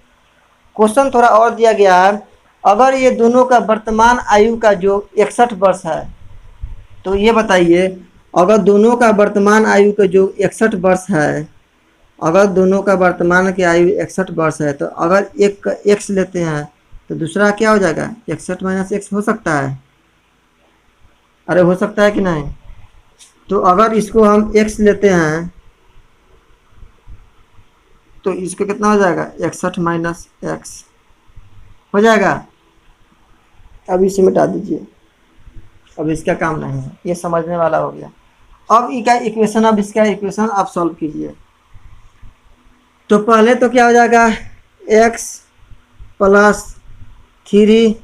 क्वेश्चन थोड़ा और दिया गया है, अगर ये दोनों का वर्तमान आयु का जो 61 वर्ष है, तो ये बताइए, अगर दोनों का वर्तमान आयु का जो 61 वर्ष है, अगर दोनों का वर्तमान की आयु 61 वर्ष है, तो अगर एक का x लेते हैं, तो दूसरा क्या हो जाएगा, 61 - x हो सकता है। अरे हो सकता है कि नहीं। तो अगर इसको हम x लेते हैं, तो इसको कितना हो जाएगा, 61 - x हो जाएगा। अब इसे मिटा दीजिए, अब इसका काम नहीं है, ये समझने वाला हो गया। अब इसका इक्वेशन आप सॉल्व कीजिए। तो पहले तो क्या हो जाएगा, x+3,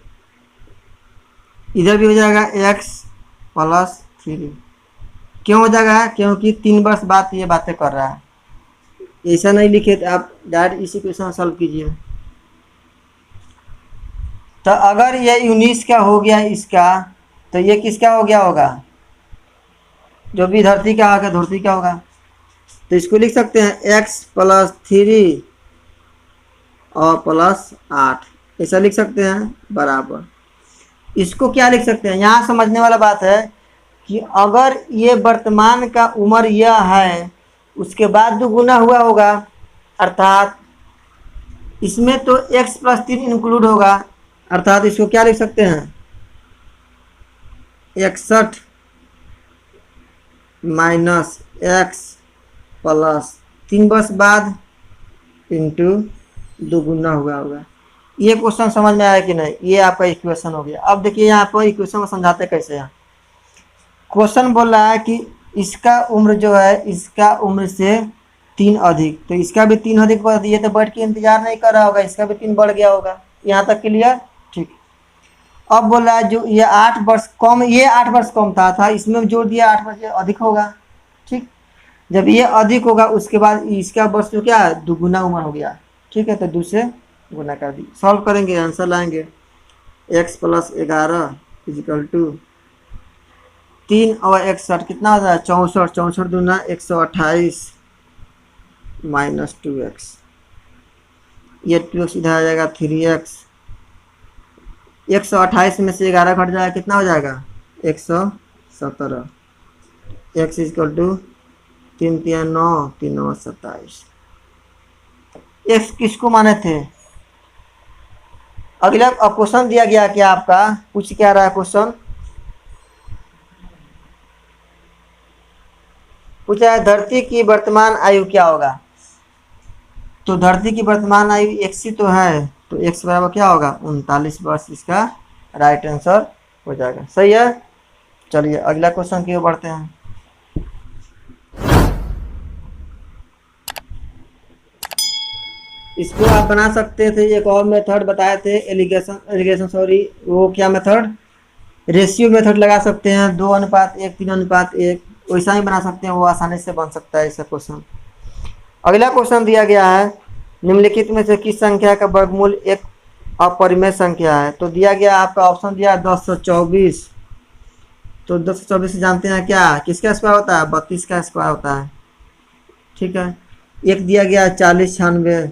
इधर भी हो जाएगा x+3। क्यों हो जाएगा, क्योंकि 3 वर्ष बाद ये बातें कर रहा है। ऐसा नहीं लिखे तो आप डायरेक्ट इसी क्वेश्चन सॉल्व कीजिए। तो अगर ये 19 का हो गया इसका, तो ये किसका हो गया होगा, जो भी धरती का होगा, धरती का होगा। तो इसको लिख सकते हैं x+3 और +8, ऐसा लिख सकते हैं, बराबर। इसको क्या लिख सकते हैं, यहाँ समझने वाला बात है कि अगर ये वर्तमान का उम्र यह है उसके बाद दुगुना हुआ होगा, अर्थात इसमें तो x+3 इंक्लूड होगा, अर्थात इसको क्या लिख सकते हैं 61 माइनस x प्लस 3 वर्ष बाद इंटू दुगुना हुआ होगा। ये क्वेश्चन समझ में आया कि नहीं? ये आपका इक्वेशन हो गया। अब देखिए यहाँ पर इक्वेशन को समझाते कैसे हैं। क्वेश्चन बोल रहा है कि इसका उम्र जो है इसका उम्र से 3 अधिक, तो इसका भी 3 अधिक बढ़ दिए, तो बैठ के इंतजार नहीं कर रहा होगा, इसका भी 3 बढ़ गया होगा। यहाँ तक क्लियर? ठीक। अब बोल रहा है जो ये 8 वर्ष कम, ये 8 वर्ष कम था इसमें जोड़ दिया 8 वर्ष अधिक होगा। ठीक, जब ये अधिक होगा उसके बाद इसका वर्ष जो क्या दुगुना उम्र हो गया। ठीक है, तो दूसरे गुना कर दी। सॉल्व करेंगे, आंसर लाएंगे x+11 इजिकल टू 3 और 61 कितना होता है 64, 64 दूना 128 माइनस 2x, ये 2x इधर आ जाएगा 3x, 128 में से 11 घट जाएगा कितना हो जाएगा 117, x इजिकल टू 3 3 9 3 9 27। x किसको माने थे? अगला क्वेश्चन दिया गया क्या आपका, पूछ क्या रहा है क्वेश्चन, पूछा है धरती की वर्तमान आयु क्या होगा। तो धरती की वर्तमान आयु x ही तो है, तो x बराबर क्या होगा 39 वर्ष, इसका राइट आंसर हो जाएगा। सही है। चलिए अगला क्वेश्चन की ओर बढ़ते हैं। इसको आप बना सकते थे, एक और मेथड बताए थे एलिगेशन सॉरी, वो क्या मेथड, रेशियो मेथड लगा सकते हैं, 2:1 3:1, वैसा ही बना सकते हैं, वो आसानी से बन सकता है ऐसा क्वेश्चन। अगला क्वेश्चन दिया गया है निम्नलिखित में से किस संख्या का वर्गमूल एक अपरिमेय संख्या है। तो दिया गया आपका ऑप्शन दिया 1024, तो 1024 जानते हैं क्या किसका स्क्वायर होता है 32 का स्क्वायर होता है। ठीक है, एक दिया गया 4096,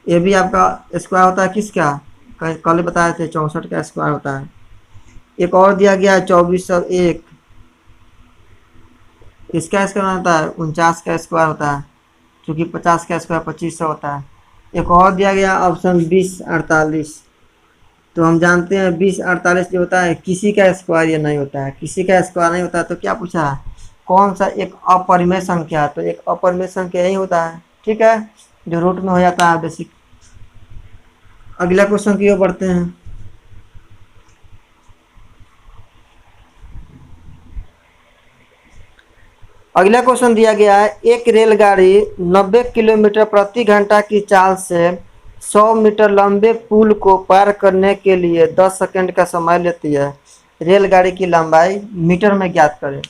ये भी आपका स्क्वायर होता है किसका, कल बताए थे 64 का स्क्वायर होता है। एक और दिया गया 2401, इसका स्क्वायर होता है 49 का स्क्वायर होता है, क्योंकि 50 का स्क्वायर 2500 होता है। एक और दिया गया ऑप्शन 2048, तो हम जानते हैं 2048 जो होता है किसी का स्क्वायर ये नहीं होता है, किसी का स्क्वायर नहीं होता है। तो क्या पूछा है कौन सा एक अपरिमेय संख्या, तो एक अपरिमेय संख्या यही होता है। ठीक है, जो रूट में हो जाता है बेसिक। अगला क्वेश्चन की ओर बढ़ते हैं। अगला क्वेश्चन दिया गया है एक रेलगाड़ी 90 किलोमीटर प्रति घंटा की चाल से 100 मीटर लंबे पुल को पार करने के लिए 10 सेकंड का समय लेती है। रेलगाड़ी की लंबाई मीटर में ज्ञात करें।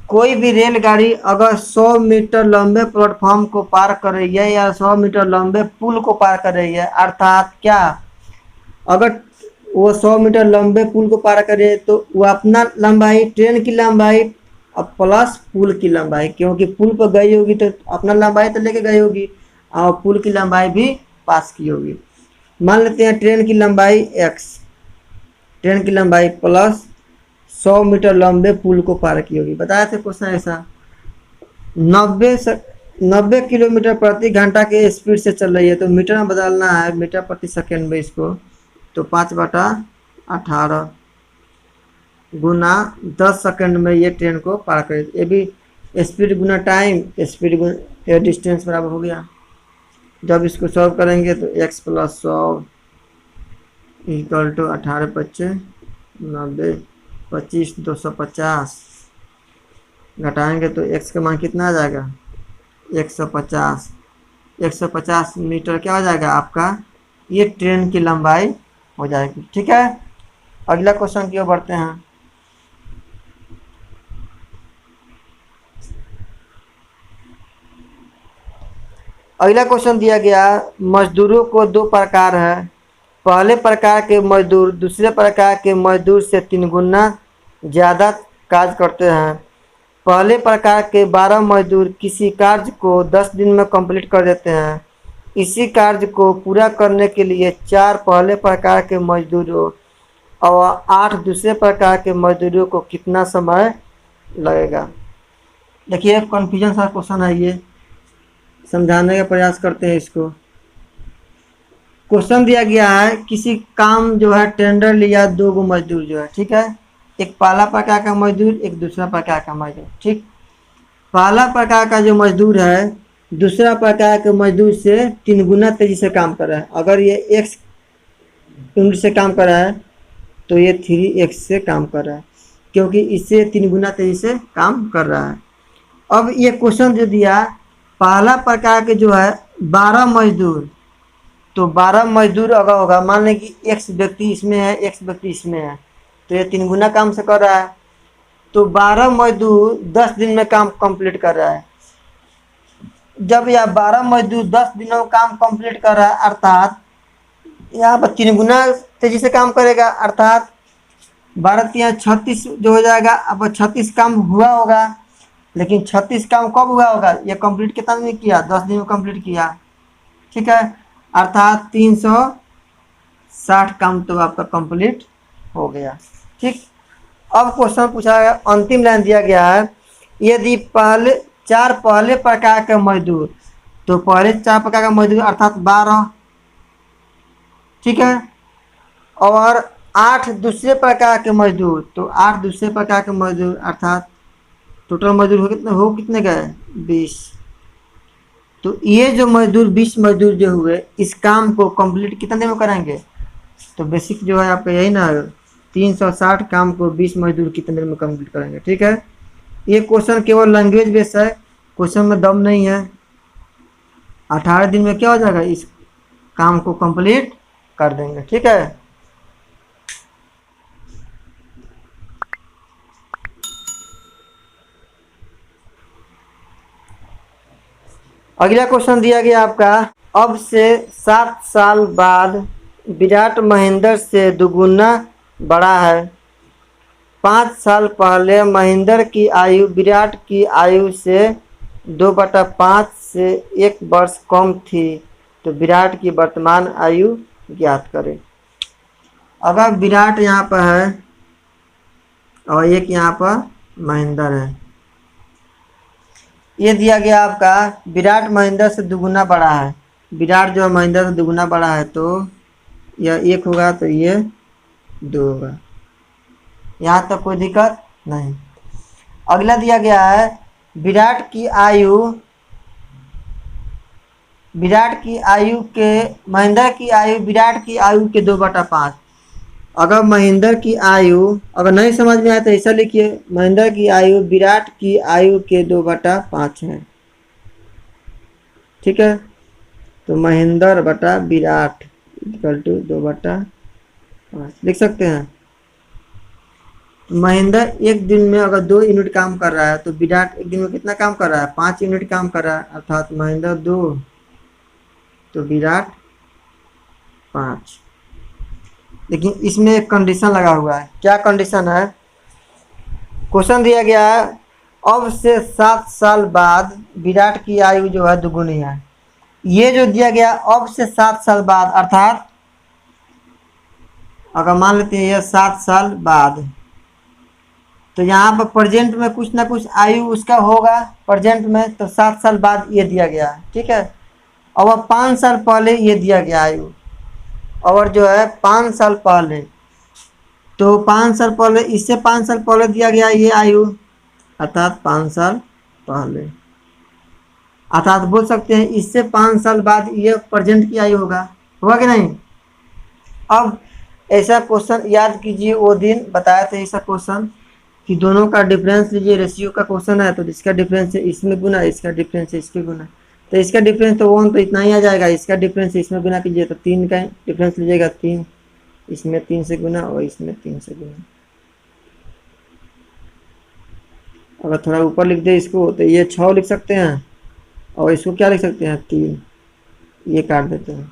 कोई भी रेलगाड़ी अगर 100 मीटर लंबे प्लेटफॉर्म को पार कर रही है या 100 मीटर लंबे पुल को पार कर रही है, अर्थात क्या अगर वो 100 मीटर लंबे पुल को पार करे तो वो अपना लंबाई ट्रेन की लंबाई अब प्लस पुल की लंबाई, क्योंकि पुल पर गई होगी तो अपना लंबाई तो लेके गई होगी और पुल की लंबाई भी पास की होगी। मान लेते हैं ट्रेन की लंबाई x, ट्रेन की लंबाई प्लस 100 मीटर लंबे पुल को पार की होगी। बताया था क्वेश्चन ऐसा 90 किलोमीटर प्रति घंटा के स्पीड से चल रही है, तो मीटर में बदलना है मीटर प्रति सेकेंड में इसको, तो 5/18 गुना 10 सेकंड में ये ट्रेन को पार करे। ये भी स्पीड गुना टाइम, स्पीड गुना डिस्टेंस बराबर हो गया। जब इसको सॉल्व करेंगे तो x + 100 इक्वल टू 18 × 90 25 250, घटाएंगे तो x का मान कितना आ जाएगा 150, 150 मीटर क्या हो जाएगा आपका, ये ट्रेन की लंबाई हो जाएगी। ठीक है, अगला क्वेश्चन की ओर बढ़ते हैं। अगला क्वेश्चन दिया गया मजदूरों को 2 प्रकार है। पहले प्रकार के मजदूर दूसरे प्रकार के मजदूर से 3 गुना ज़्यादा कार्य करते हैं। पहले प्रकार के 12 मजदूर किसी कार्य को 10 दिन में कंप्लीट कर देते हैं। इसी कार्य को पूरा करने के लिए 4 पहले प्रकार के मजदूरों और 8 दूसरे प्रकार के मजदूरों को कितना समय लगेगा। देखिए कन्फ्यूजन सा क्वेश्चन है, ये समझाने का प्रयास करते हैं इसको। क्वेश्चन दिया गया है किसी काम जो है टेंडर लिया 2 गो मजदूर जो है, ठीक है, एक पहला प्रकार का मजदूर एक दूसरा प्रकार का मजदूर। ठीक, पहला प्रकार का जो मजदूर है दूसरा प्रकार के मजदूर से 3 गुना तेजी से काम कर रहा है। अगर ये x यूनिट से काम कर रहा है तो ये 3x से काम कर रहा है, क्योंकि इससे 3 गुना तेजी से काम कर रहा है। अब ये क्वेश्चन जो दिया, पहला प्रकार के जो है 12 मजदूर, तो 12 मजदूर अगर होगा, मान लें कि x व्यक्ति इसमें है x व्यक्ति इसमें है, तो ये 3 गुना काम से कर रहा है। तो 12 मजदूर 10 दिन में काम कंप्लीट कर रहा है। जब यह 12 मजदूर 10 दिनों में काम कंप्लीट कर रहा है, अर्थात यहाँ पर 3 गुना तेजी से काम करेगा, अर्थात 12 यहाँ 36 जो हो जाएगा। अब 36 काम हुआ होगा, लेकिन 36 काम कब हुआ होगा, ये कंप्लीट कितना दिन में किया, 10 दिन में कंप्लीट किया। ठीक है, अर्थात 360 काम तो आपका कंप्लीट हो गया। ठीक, अब क्वेश्चन पूछा गया, अंतिम लाइन दिया गया है, यदि पहले प्रकार के मजदूर, तो पहले 4 प्रकार का मजदूर अर्थात 12, ठीक है, और 8 दूसरे प्रकार के मजदूर, तो 8 दूसरे प्रकार के मजदूर अर्थात टोटल मजदूर हो कितने गए, 20। तो ये जो मजदूर 20 मजदूर जो हुए, इस काम को कंप्लीट कितने दिन में करेंगे, तो बेसिक जो है आपका यही ना, 360 काम को 20 मजदूर कितने दिन में कंप्लीट करेंगे। ठीक है, ये क्वेश्चन केवल लैंग्वेज बेस है, क्वेश्चन में दम नहीं है। 18 दिन में क्या हो जाएगा, इस काम को कंप्लीट कर देंगे। ठीक है, अगला क्वेश्चन दिया गया आपका, अब से 7 साल बाद विराट महेंद्र से दुगुना बड़ा है। 5 साल पहले महेंद्र की आयु विराट की आयु से 2/5 से 1 वर्ष कम थी, तो विराट की वर्तमान आयु ज्ञात करें। अगर विराट यहाँ पर है और एक यहाँ पर महेंद्र है, ये दिया गया आपका विराट महेंद्र से दुगुना बड़ा है, विराट जो महेंद्र से दुगुना बड़ा है, तो यह 1 होगा तो ये 2 होगा। यहाँ तक कोई दिक्कत नहीं। अगला दिया गया है विराट की आयु के महेंद्र की आयु विराट की आयु के 2/5। अगर महेंद्र की आयु, अगर नहीं समझ में आया तो ऐसा लिखिए, महेंद्र की आयु विराट की आयु के 2/5 है। ठीक है, तो महेंद्र बटा विराट इक्वल टू 2/5 लिख सकते हैं। महेंद्र एक दिन में अगर 2 यूनिट काम कर रहा है, तो विराट एक दिन में कितना काम कर रहा है, 5 यूनिट काम कर रहा है, अर्थात महेंद्र 2 तो विराट 5। लेकिन इसमें एक कंडीशन लगा हुआ है। क्या कंडीशन है, क्वेश्चन दिया गया है अब से 7 साल बाद विराट की आयु जो है दुगुनी है। ये जो दिया गया अब से 7 साल बाद, अर्थात अगर मान लेते हैं ये 7 साल बाद, तो यहाँ पर प्रेजेंट में कुछ ना कुछ आयु उसका होगा प्रेजेंट में, तो 7 साल बाद ये दिया गया है। ठीक है, और 5 साल पहले ये दिया गया आयु, और जो है 5 साल पहले, तो 5 साल पहले इससे 5 साल पहले दिया गया ये आयु, अर्थात 5 साल पहले, अर्थात बोल सकते हैं इससे 5 साल बाद ये प्रेजेंट की आयु होगा कि नहीं। अब ऐसा क्वेश्चन याद कीजिए, वो दिन बताया था ऐसा क्वेश्चन कि दोनों का डिफरेंस लीजिए, रेशियो का क्वेश्चन है, तो इसका डिफरेंस है इसमें गुना, इसका डिफरेंस है इसके गुना, तो इसका डिफरेंस तो 1 तो इतना ही आ जाएगा, इसका डिफरेंस इसमें गुना कीजिए तो 3 का डिफरेंस लीजिएगा, 3 इसमें 3 से गुना और इसमें 3 से गुना। अगर थोड़ा ऊपर लिख दे इसको तो ये 6 लिख सकते हैं, और इसको क्या लिख सकते हैं 3, ये काट देते हैं।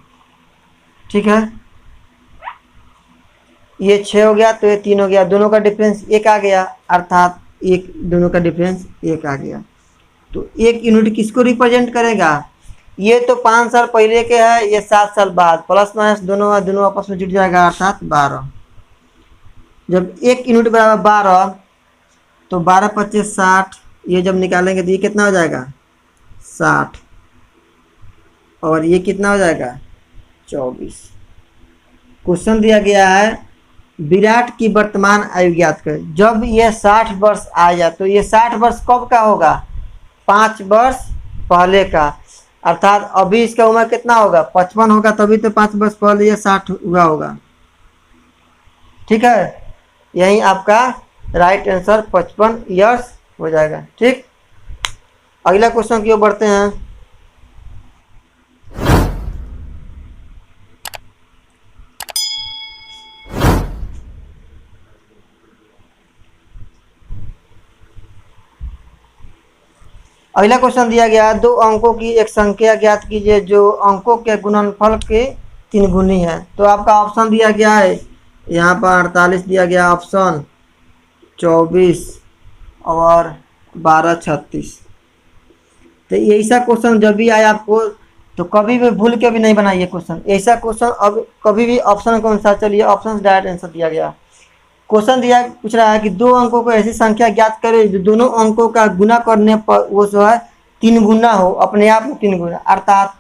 ठीक है, ये 6 हो गया तो ये 3 हो गया, दोनों का डिफरेंस 1 आ गया, अर्थात दोनों का डिफरेंस 1 आ गया। तो 1 यूनिट किसको रिप्रेजेंट करेगा, ये तो 5 साल पहले के है, ये 7 साल बाद, प्लस माइनस दोनों आपस में जुड़ जाएगा, अर्थात 12। जब 1 यूनिट बराबर 12, तो 12×25 = 60, ये जब निकालेंगे तो ये कितना हो जाएगा 60, और ये कितना हो जाएगा 24। क्वेश्चन दिया गया है विराट की वर्तमान आयु ज्ञात करें। जब ये 60 वर्ष आया तो ये 60 वर्ष कब का होगा 5 वर्ष पहले का, अर्थात अभी इसका उम्र कितना होगा 55 होगा, तभी तो 5 वर्ष पहले ये 60 हुआ होगा। ठीक है, यही आपका राइट आंसर 55 ईयर्स हो जाएगा। ठीक, अगला क्वेश्चन की ओर बढ़ते हैं। अगला क्वेश्चन दिया गया है 2 अंकों की एक संख्या ज्ञात कीजिए जो अंकों के गुणनफल के 3 गुनी है। तो आपका ऑप्शन दिया गया है यहाँ पर 48 दिया गया, ऑप्शन 24 और 12 36। तो ऐसा क्वेश्चन जब भी आए आपको तो कभी भी भूल के भी नहीं बनाइए क्वेश्चन। ऐसा क्वेश्चन अब कभी भी ऑप्शन के अनुसार चलिए, ऑप्शन से डायरेक्ट आंसर दिया गया। क्वेश्चन दिया पूछ रहा है कि 2 अंकों को ऐसी संख्या ज्ञात करें जो दोनों अंकों का गुना करने पर वो जो है 3 गुना हो, अपने आप में 3 गुना। अर्थात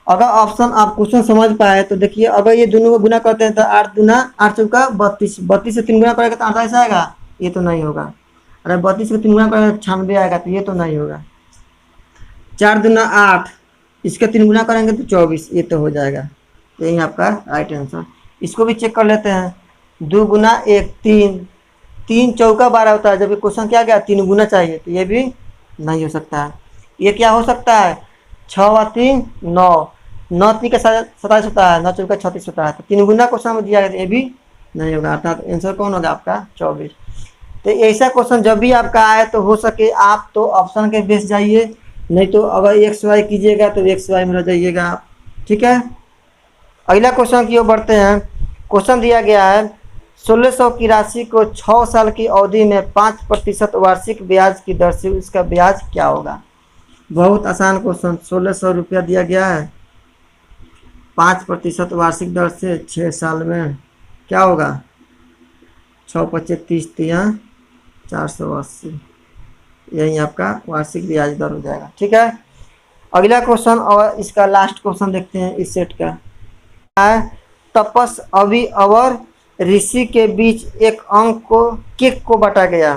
अगर ऑप्शन आप क्वेश्चन समझ पाए तो देखिए, अगर ये दोनों को गुना करते हैं तो 8 दूना 8 चौका 32, 32 से 3 गुना करेगा तो 48 आएगा, ये तो नहीं होगा। अरे 32 से 3 गुना करेगा 96 आएगा, तो ये तो नहीं होगा। 4 दूना 8, इसके 3 गुना करेंगे तो 24, ये तो हो जाएगा। यही आपका राइट आंसर। इसको भी चेक कर लेते हैं। 2 गुना 1 3, 3 चौका 12 होता है, जब ये क्वेश्चन क्या गया 3 गुना चाहिए, तो ये भी नहीं हो सकता है। ये क्या हो सकता है 6 व 3 9, 9 3 का 27 होता है, 9 चौका 36 होता है, तो 3 गुना क्वेश्चन में दिया गया, तो ये भी नहीं होगा। अर्थात आंसर कौन होगा आपका 24। तो ऐसा क्वेश्चन जब भी आपका आए तो हो सके आप तो ऑप्शन के बेस जाइए, नहीं तो अगर एक्स वाई कीजिएगा तो एक्स वाई में रह जाइएगा आप। ठीक है, अगला क्वेश्चन की ओर बढ़ते हैं। क्वेश्चन दिया गया है 1600 की राशि को 6 साल की अवधि में 5% वार्षिक ब्याज की दर से उसका ब्याज क्या होगा। बहुत आसान क्वेश्चन। 1600 रुपया दिया गया है, 5% वार्षिक दर से 6 साल में क्या होगा 6 25 30 480, यही आपका वार्षिक ब्याज दर हो जाएगा। ठीक है, अगला क्वेश्चन और इसका लास्ट क्वेश्चन देखते हैं इस सेट का। तपस अवि और ऋषि के बीच एक अंक को केक को बांटा गया।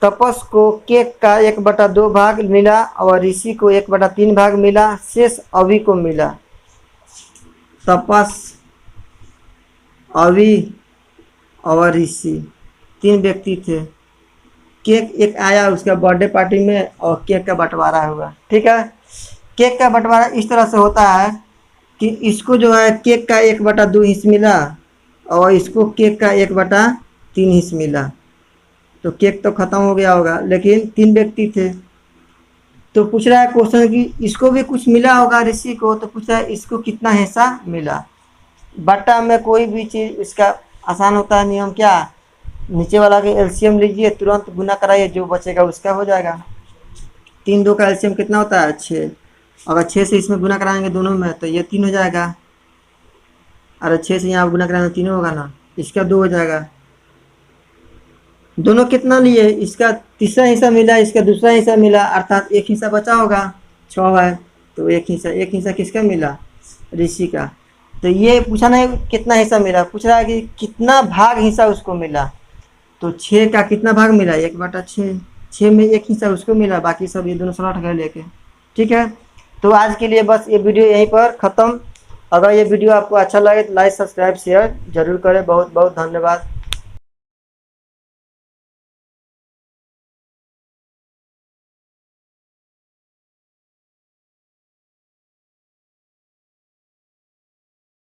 तपस को केक का 1/2 भाग मिला और ऋषि को 1/3 भाग मिला, शेष अवि को मिला। तपस, अवि और ऋषि 3 व्यक्ति थे। केक एक आया उसका बर्थडे पार्टी में और केक का बंटवारा हुआ। ठीक है, केक का बंटवारा इस तरह से होता है कि इसको जो है केक का 1/2 हिस्सा मिला और इसको केक का 1/3 हिस्सा मिला, तो केक तो ख़त्म हो गया होगा, लेकिन 3 व्यक्ति थे। तो पूछ रहा है क्वेश्चन कि इसको भी कुछ मिला होगा ऋषि को, तो पूछ रहा है इसको कितना हिस्सा मिला। बट्टा में कोई भी चीज़ इसका आसान होता है नियम, क्या नीचे वाला के एलसीएम लीजिए, तुरंत गुना कराइए, जो बचेगा उसका हो जाएगा। 3 2 का एलसीएम कितना होता है 6, अगर 6 से इसमें गुना कराएंगे दोनों में तो ये 3 हो जाएगा। अरे 6 से यहाँ गुना कराएंगे 3 होगा ना, इसका 2 हो जाएगा। दोनों कितना लिए, इसका तीसरा हिस्सा मिला, इसका दूसरा हिस्सा मिला, अर्थात 1 हिस्सा बचा होगा। 6 है तो 1 हिस्सा किसका मिला ऋषि का। तो ये पूछा नहीं कितना हिस्सा मिला, पूछ रहा है कि कितना भाग हिस्सा उसको मिला। तो 6 का कितना भाग मिला 1/6, 6 में 1 हिस्सा उसको मिला, बाकी सब ये दोनों सलट गए लेके। ठीक है, तो आज के लिए बस ये वीडियो यहीं पर ख़त्म। अगर ये वीडियो आपको अच्छा लगे तो लाइक सब्सक्राइब शेयर जरूर करें। बहुत बहुत धन्यवाद।